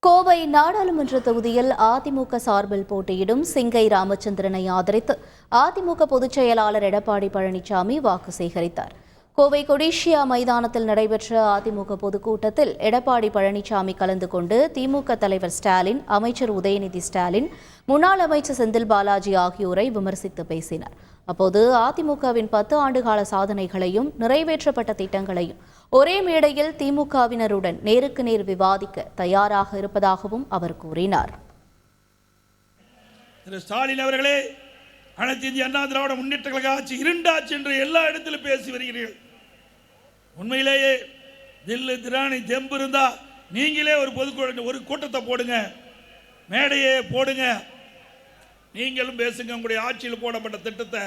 கோவை நாடாளுமன்ற தொகுதியில் அதிமுக சார்பில் போட்டியிடும் சிங்கை ராமச்சந்திரனை ஆதரித்து அதிமுக பொதுச் செயலாளர் எடப்பாடி பழனிசாமி வாக்கு சேகரித்தார். கோவை கொடிஷியா மைதானத்தில் நடைபெற்ற அதிமுக பொதுக்கூட்டத்தில் எடப்பாடி பழனிசாமி கலந்து கொண்டு திமுக தலைவர் ஸ்டாலின், அமைச்சர் உதயநிதி ஸ்டாலின், முன்னாள் அமைச்சர் செந்தில் பாலாஜி ஆகியோரை விமர்சித்து பேசினார். அப்போது அதிமுகவின் 10 ஆண்டுகால சாதனைகளையும் நிறைவேற்றப்பட்ட திட்டங்களையும் ஒரே மேடையில் திமுகவினருடன் நேருக்கு நேர் விவாதிக்க தயாராக இருப்பதாகவும் அவர் கூறினார். ஸ்டாலின் அவர்களே, அனைத்து இந்திய அண்ணா திராவிட முன்னேற்ற கழக ஆட்சி இருண்டாட்சி என்று எல்லா இடத்திலும் பேசி வருகிறீர்கள். உண்மையிலேயே தில்லு திராணி தெம்பு இருந்தா நீங்களே ஒரு கூட்டத்தை போடுங்க, மேடையே போடுங்க, நீங்களும் பேசுங்க. உங்களுடைய ஆட்சியில் போடப்பட்ட திட்டத்தை,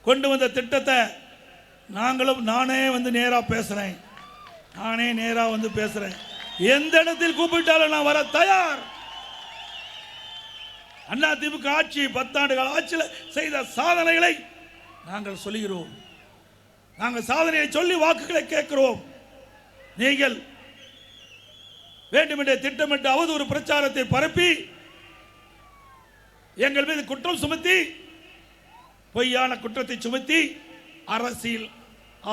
கொண்டு வந்த திட்டத்தை நானே நேரா பேசுறேன். நானே நேரா பேசுறேன். எந்த இடத்தில் கூப்பிட்டாலும் நான் வர தயார். அண்ணா திமுக ஆட்சி 10 ஆண்டுகள் ஆட்சியில் செய்த சாதனைகளை நாங்கள் சொல்லுகிறோம். நாங்கள் சாதனையை சொல்லி வாக்குகளை கேட்கிறோம். நீங்கள் வேண்டுமென்றே திட்டமிட்டு அவதூறு பிரச்சாரத்தை பரப்பி எங்கள் மீது குற்றம் சுமத்தி, பொய்யான குற்றத்தை சுமத்தி அரசியல்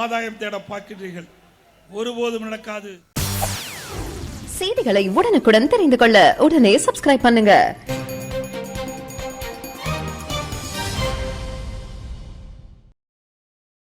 ஆதாயம் தேட பார்க்கிறீர்கள். ஒருபோதும் நடக்காது. செய்திகளை உடனுக்குடன் தெரிந்து கொள்ள உடனே சப்ஸ்கிரைப் பண்ணுங்க.